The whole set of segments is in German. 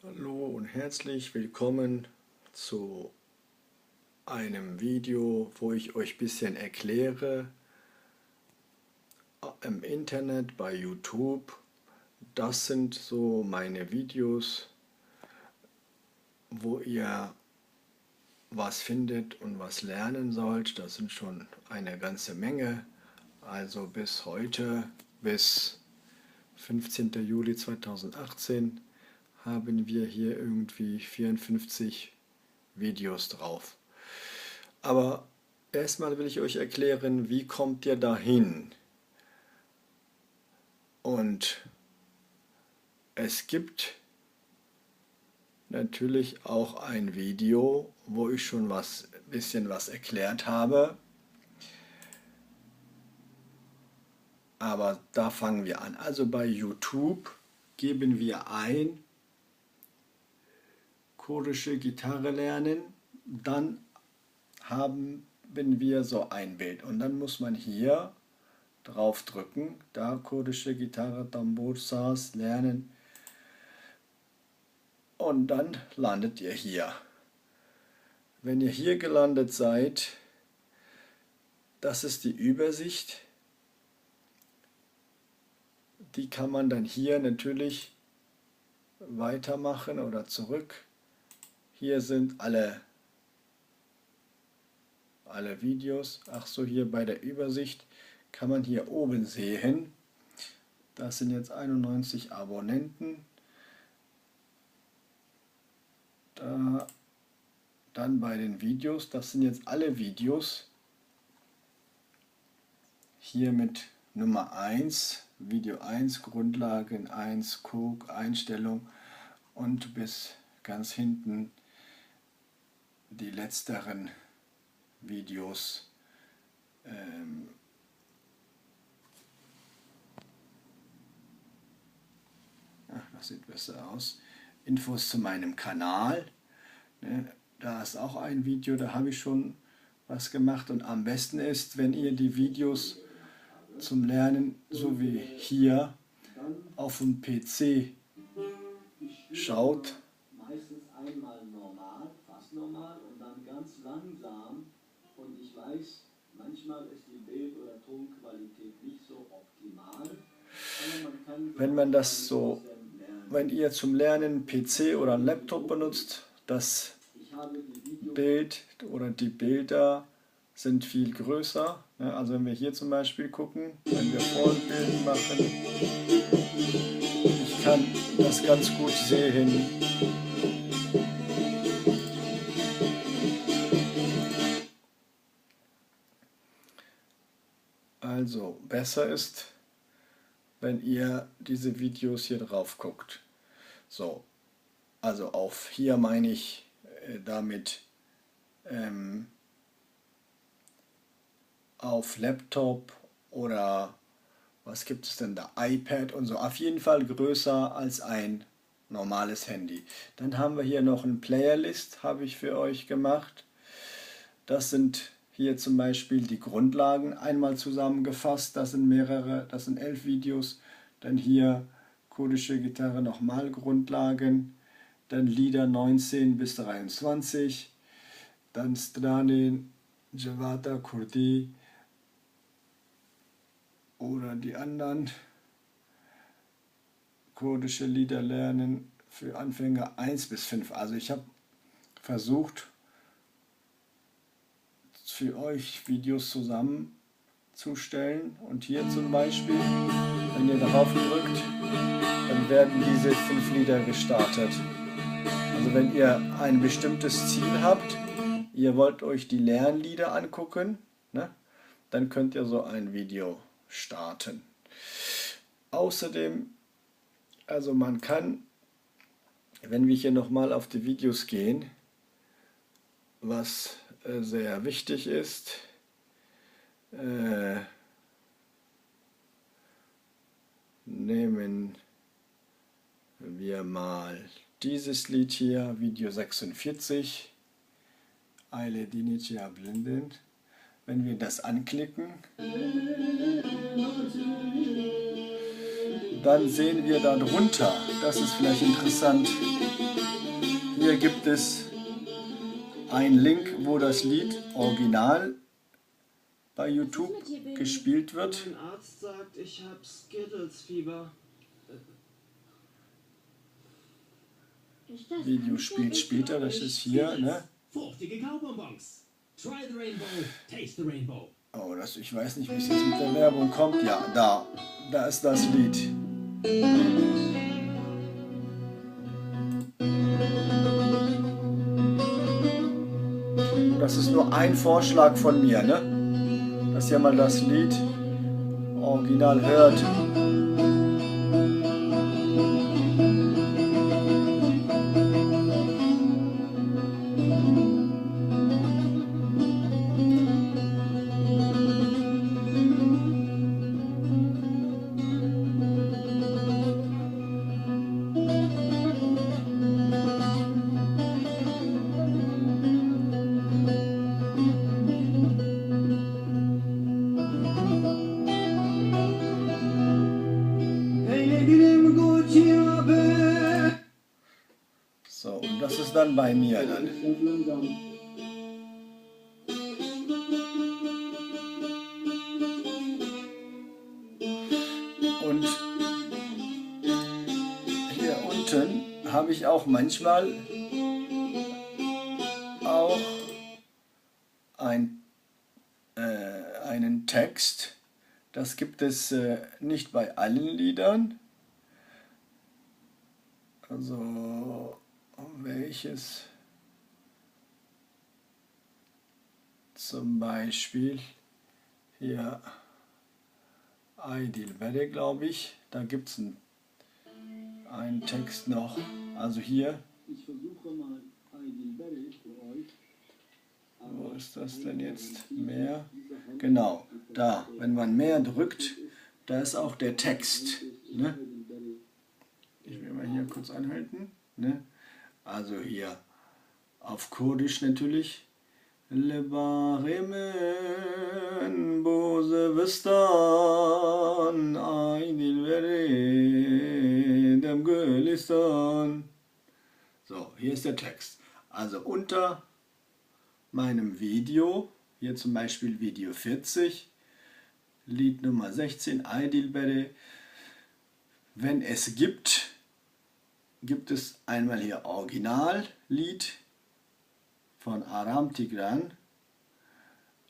Hallo und herzlich willkommen zu einem Video, wo ich euch ein bisschen erkläre im Internet bei YouTube. Das sind so meine Videos, wo ihr was findet und was lernen sollt. Das sind schon eine ganze Menge. Also bis heute, bis 15. Juli 2018, haben wir hier irgendwie 54 Videos drauf. Aber erstmal will ich euch erklären, wie kommt ihr dahin? Und es gibt natürlich auch ein Video, wo ich schon ein bisschen was erklärt habe. Aber da fangen wir an. Also bei YouTube geben wir ein, kurdische Gitarre lernen, dann haben wir so ein Bild und dann muss man hier drauf drücken, da kurdische Gitarre, Tambur, Saz lernen und dann landet ihr hier. Wenn ihr hier gelandet seid, das ist die Übersicht, die kann man dann hier natürlich weitermachen oder zurück. Hier sind alle Videos. Ach so, hier bei der Übersicht kann man hier oben sehen, das sind jetzt 91 Abonnenten. Dann bei den Videos, das sind jetzt alle Videos. Hier mit Nummer 1, Video 1, Grundlagen 1, Cook, Einstellung und bis ganz hinten die letzteren Videos. Das sieht besser aus. Infos zu meinem Kanal. Da ist auch ein Video, da habe ich schon was gemacht. Und am besten ist, wenn ihr die Videos zum Lernen, so wie hier, auf dem PC schaut. Meistens einmal normal, fast normal und dann ganz langsam. Und ich weiß, manchmal ist die Bild- oder Tonqualität nicht so optimal. Aber man kann wenn ihr zum Lernen PC oder einen Laptop benutzt, das Bild oder die Bilder sind viel größer. Also wenn wir hier zum Beispiel gucken, wenn wir Vollbild machen, ich kann das ganz gut sehen. Also besser ist, wenn ihr diese Videos hier drauf guckt. So, also auf hier meine ich damit auf Laptop oder was gibt es denn da, iPad und so, auf jeden Fall größer als ein normales Handy. Dann haben wir hier noch ein Playlist, habe ich für euch gemacht. Das sind hier zum Beispiel die Grundlagen einmal zusammengefasst, das sind 11 Videos. Dann hier kurdische Gitarre nochmal Grundlagen, dann Lieder 19 bis 23, dann Strane, Javata, Kurdi oder die anderen kurdische Lieder lernen für Anfänger 1 bis 5. Also ich habe versucht, für euch Videos zusammenzustellen und hier zum Beispiel, wenn ihr darauf drückt, dann werden diese 5 Lieder gestartet. Also wenn ihr ein bestimmtes Ziel habt, ihr wollt euch die Lernlieder angucken, ne, dann könnt ihr so ein Video starten. Außerdem, also man kann, wenn wir hier nochmal auf die Videos gehen, was sehr wichtig ist, nehmen wir mal dieses Lied hier, Video 46, Aile Dinicia Blendend. Wenn wir das anklicken, dann sehen wir darunter, das ist vielleicht interessant, hier gibt es einen Link, wo das Lied original bei YouTube gespielt wird. Mein Arzt sagt, ich habe Skittles-Fieber. Video spielt später, das ist hier, ne? Fruchtige Kaubonbons. Try the rainbow, taste the rainbow. Oh, ich weiß nicht, wie es jetzt mit der Werbung kommt. Ja, da ist das Lied. Das ist nur ein Vorschlag von mir, ne? Dass ihr mal das Lied original hört. So, und das ist dann bei mir dann. Und hier unten habe ich auch manchmal auch einen Text. Das gibt es nicht bei allen Liedern. Also welches zum Beispiel hier Aydilbere, glaube ich, da gibt es einen Text noch, also hier, Ich versuche mal Aydilbere für euch. wo ist das denn jetzt, mehr, genau, da, wenn man mehr drückt, da ist auch der Text, ne? Ich will mal hier kurz anhalten, ne? Also hier auf Kurdisch natürlich. Lebaremen Bose Vistan Aydilbere dem Gülistan. So, hier ist der Text. Also unter meinem Video, hier zum Beispiel Video 40, Lied Nummer 16, Aydilbere. Wenn es gibt es einmal hier Originallied von Aram Tigran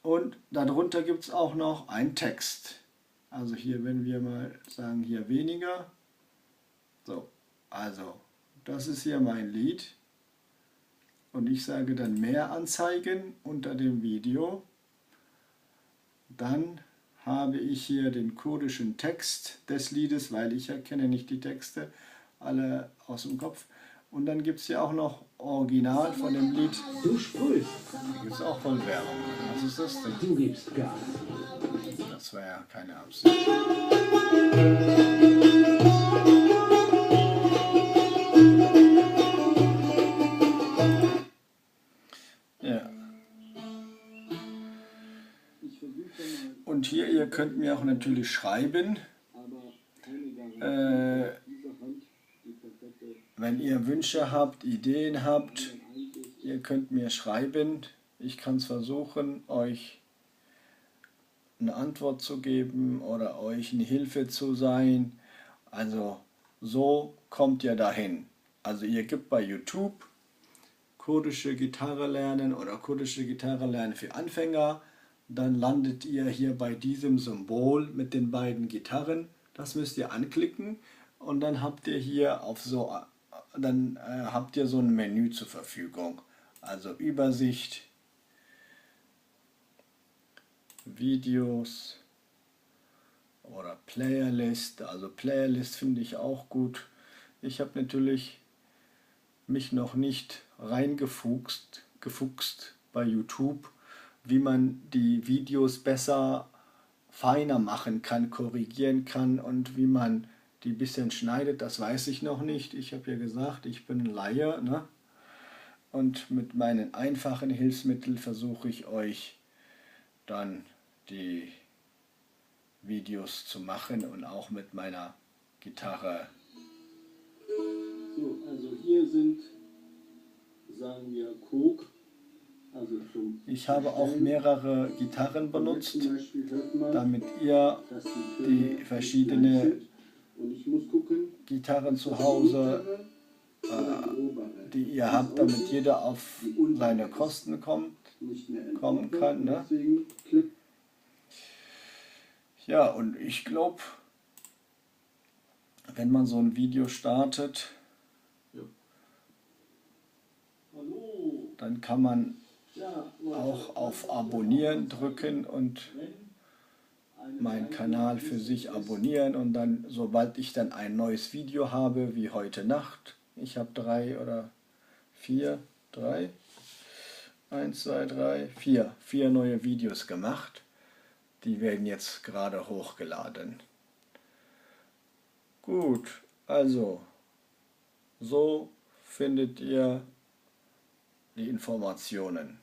und darunter gibt es auch noch einen Text. Also hier, wenn wir mal sagen, hier weniger. So, also das ist hier mein Lied und ich sage dann mehr anzeigen unter dem Video. Dann habe ich hier den kurdischen Text des Liedes, weil ich erkenne nicht die Texte alle aus dem Kopf. Und dann gibt es hier auch noch Original von dem Lied. Du sprühst, Da gibt es auch voll Werbung. Was ist das denn? du gibst Gas. Das war ja keine Absicht. Ja. Ich versuche mal, Und hier, ihr könnt mir auch natürlich schreiben, aber keine Garantie. äh, Diese Hand, die perfekte, wenn ihr Wünsche habt, Ideen habt. dann eigentlich Ihr könnt mir schreiben. Ich kann es versuchen, euch eine Antwort zu geben oder euch eine Hilfe zu sein. Also so kommt ihr dahin. Also ihr gebt bei YouTube kurdische Gitarre lernen oder kurdische Gitarre lernen für Anfänger. Dann landet ihr hier bei diesem Symbol mit den beiden Gitarren. Das müsst ihr anklicken und dann habt ihr hier habt ihr so ein Menü zur Verfügung. Also Übersicht, Videos oder Playlist. Also Playlist finde ich auch gut. Ich habe natürlich mich noch nicht reingefuchst bei YouTube, wie man die Videos besser feiner machen kann, korrigieren kann und wie man die ein bisschen schneidet, das weiß ich noch nicht. Ich habe ja gesagt, ich bin ein Laie, ne? Und mit meinen einfachen Hilfsmitteln versuche ich euch dann die Videos zu machen und auch mit meiner Gitarre. so, also hier sind sagen wir Coke, also zum Ich habe auch mehrere Gitarren benutzt, Zum Beispiel hört man, damit ihr dass die die Töne verschiedene nicht gleich sind. Und ich muss gucken, Gitarren zu ist das Hause, die mittlere oder die obere? die ihr habt, damit jeder auf seine Kosten kommen kann. Ne? Deswegen klipp. Ja, und ich glaube, wenn man so ein Video startet, Hallo. dann kann man Ja, auch auf Abonnieren drücken und meinen Kanal für sich abonnieren, und dann, sobald ich dann ein neues Video habe, wie heute Nacht, ich habe 4 neue Videos gemacht, die werden jetzt gerade hochgeladen. Gut, also so findet ihr die Informationen.